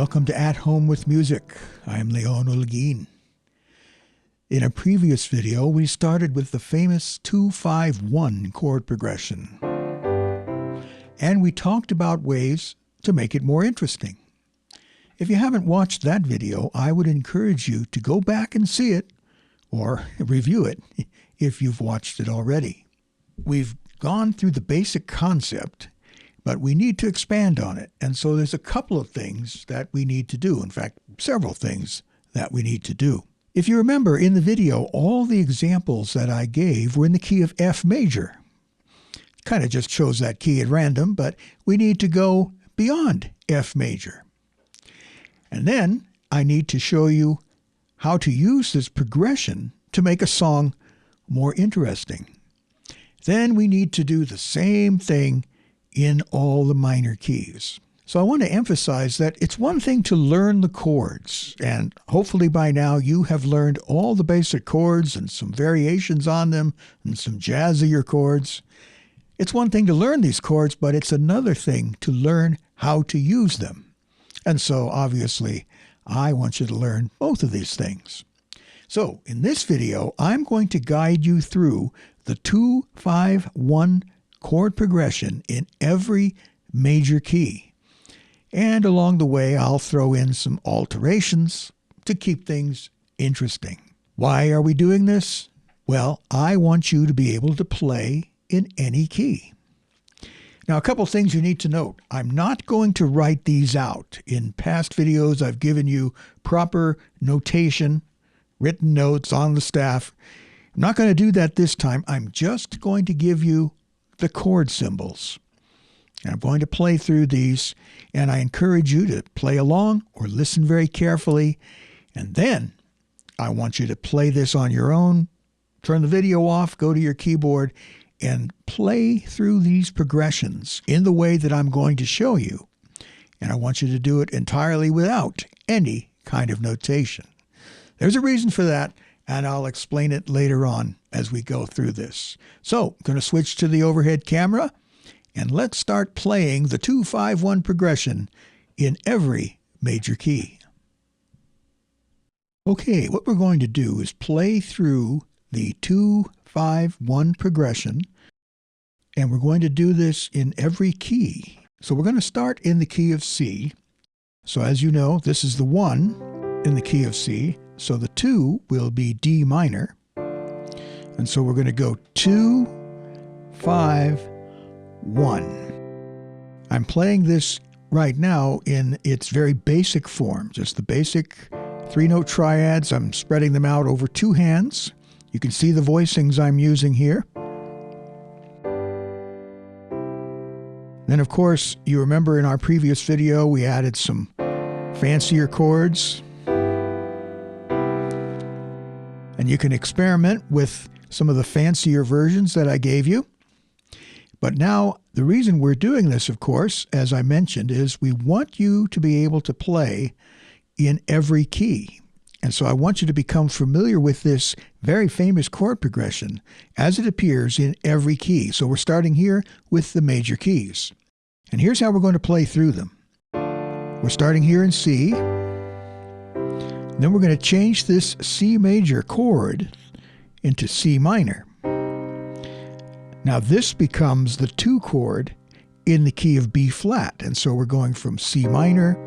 Welcome to At Home with Music. I'm Leon Olguin. In a previous video, we started with the famous 2-5-1 chord progression. And we talked about ways to make it more interesting. If you haven't watched that video, I would encourage you to go back and see it, or review it if you've watched it already. We've gone through the basic concept, but we need to expand on it. And so there's a couple of things that we need to do. In fact, several things that we need to do. If you remember in the video, all the examples that I gave were in the key of F major. Kind of just chose that key at random, but we need to go beyond F major. And then I need to show you how to use this progression to make a song more interesting. Then we need to do the same thing in all the minor keys. So I want to emphasize that it's one thing to learn the chords, and hopefully by now you have learned all the basic chords and some variations on them and some jazzier chords. It's one thing to learn these chords, but it's another thing to learn how to use them. And so obviously I want you to learn both of these things. So in this video, I'm going to guide you through the 2-5-1 chord progression in every major key. And along the way, I'll throw in some alterations to keep things interesting. Why are we doing this? Well, I want you to be able to play in any key. Now, a couple things you need to note. I'm not going to write these out. In past videos, I've given you proper notation, written notes on the staff. I'm not going to do that this time. I'm just going to give you the chord symbols. And I'm going to play through these, and I encourage you to play along or listen very carefully. And then I want you to play this on your own, turn the video off, go to your keyboard, and play through these progressions in the way that I'm going to show you. And I want you to do it entirely without any kind of notation. There's a reason for that, and I'll explain it later on as we go through this. So I'm going to switch to the overhead camera, and let's start playing the 2-5-1 progression in every major key. Okay, what we're going to do is play through the 2-5-1 progression, and we're going to do this in every key. So we're going to start in the key of C. So as you know, this is the 1 in the key of C. So the 2 will be D minor. And so we're going to go 2, 5, 1. I'm playing this right now in its very basic form, just the basic 3-note triads. I'm spreading them out over 2 hands. You can see the voicings I'm using here. Then, of course, you remember in our previous video, we added some fancier chords. And you can experiment with some of the fancier versions that I gave you. But now, the reason we're doing this, of course, as I mentioned, is we want you to be able to play in every key. And so I want you to become familiar with this very famous chord progression as it appears in every key. So we're starting here with the major keys. And here's how we're going to play through them. We're starting here in C. Then we're going to change this C major chord into C minor. Now this becomes the 2 chord in the key of B flat. And so we're going from C minor,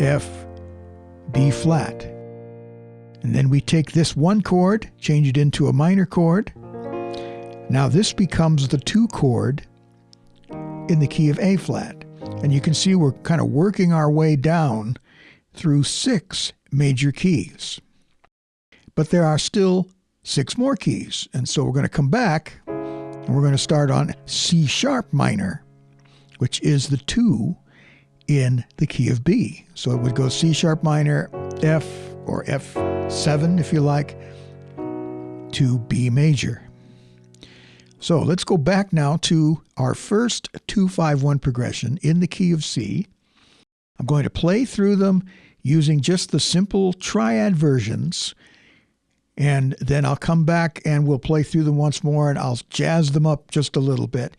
F, B flat. And then we take this 1 chord, change it into a minor chord. Now this becomes the 2 chord in the key of A flat. And you can see we're kind of working our way down through 6 major keys. But there are still 6 more keys. And so we're going to come back and we're going to start on C sharp minor, which is the 2 in the key of B. So it would go C sharp minor, F, or F7 if you like, to B major. So let's go back now to our first 2-5-1 progression in the key of C. I'm going to play through them using just the simple triad versions, and then I'll come back and we'll play through them once more, and I'll jazz them up just a little bit,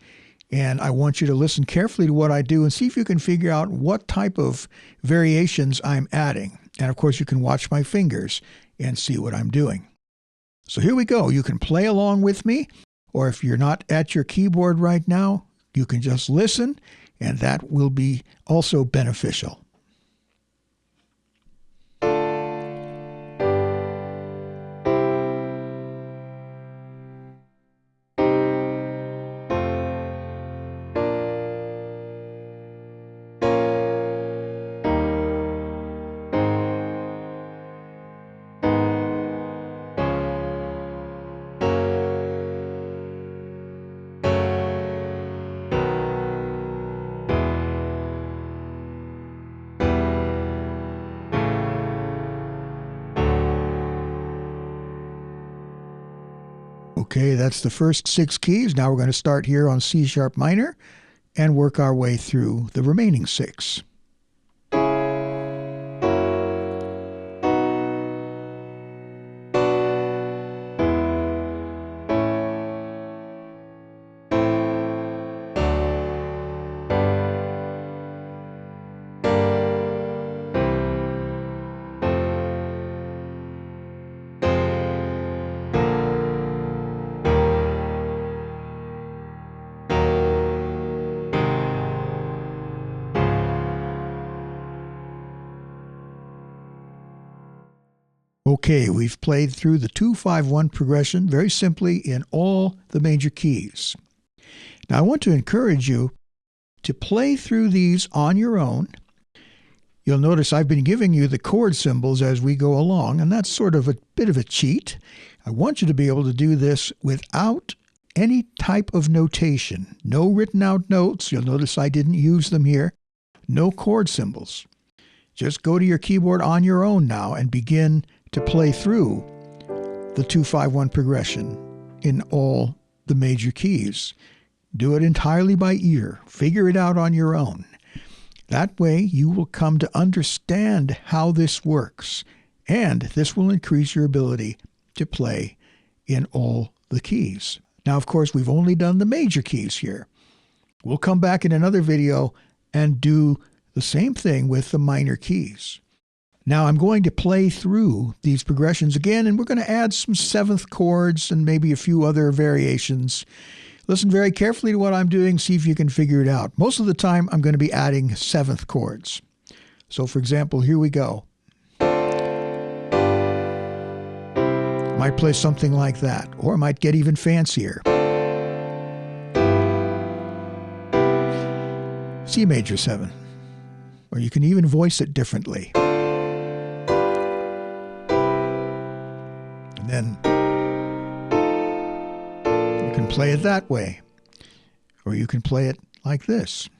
And I want you to listen carefully to what I do and see if you can figure out what type of variations I'm adding. And of course, you can watch my fingers and see what I'm doing. So here we go. You can play along with me, or if you're not at your keyboard right now, you can just listen, and that will be also beneficial. Okay, that's the first 6 keys. Now we're going to start here on C sharp minor and work our way through the remaining 6. Okay, we've played through the 2-5-1 progression very simply in all the major keys. Now I want to encourage you to play through these on your own. You'll notice I've been giving you the chord symbols as we go along, and that's sort of a bit of a cheat. I want you to be able to do this without any type of notation. No written out notes. You'll notice I didn't use them here. No chord symbols. Just go to your keyboard on your own now and begin to play through the 2-5-1 progression in all the major keys. Do it entirely by ear. Figure it out on your own. That way you will come to understand how this works, and this will increase your ability to play in all the keys. Now, of course, we've only done the major keys here. We'll come back in another video and do the same thing with the minor keys. Now I'm going to play through these progressions again, and we're going to add some 7th chords and maybe a few other variations. Listen very carefully to what I'm doing, see if you can figure it out. Most of the time, I'm going to be adding 7th chords. So for example, here we go. Might play something like that, or I might get even fancier. C major 7. Or you can even voice it differently. And then you can play it that way, or you can play it like this.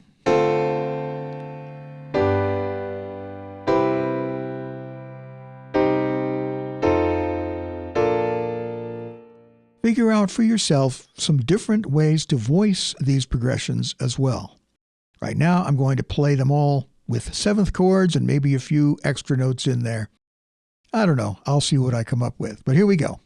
Figure out for yourself some different ways to voice these progressions as well. Right now, I'm going to play them all with 7th chords and maybe a few extra notes in there. I don't know. I'll see what I come up with. But here we go.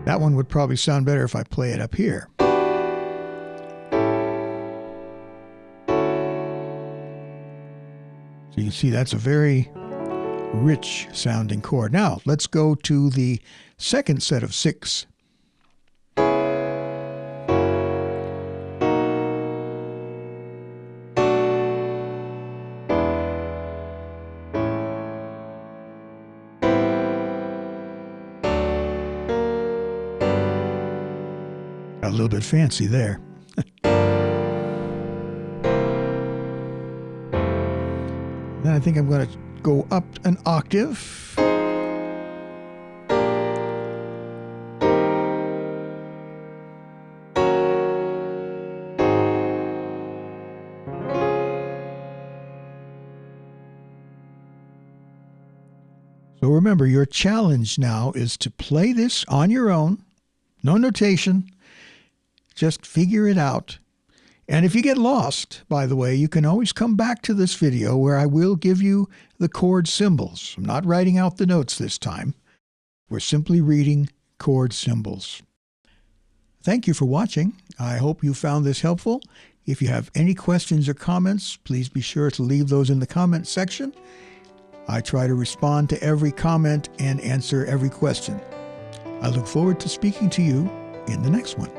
That one would probably sound better if I play it up here. So you can see that's a very rich sounding chord. Now let's go to the second set of 6. A little bit fancy there. Then I think I'm going to go up an octave. So remember, your challenge now is to play this on your own. No notation. Just figure it out. And if you get lost, by the way, you can always come back to this video where I will give you the chord symbols. I'm not writing out the notes this time. We're simply reading chord symbols. Thank you for watching. I hope you found this helpful. If you have any questions or comments, please be sure to leave those in the comment section. I try to respond to every comment and answer every question. I look forward to speaking to you in the next one.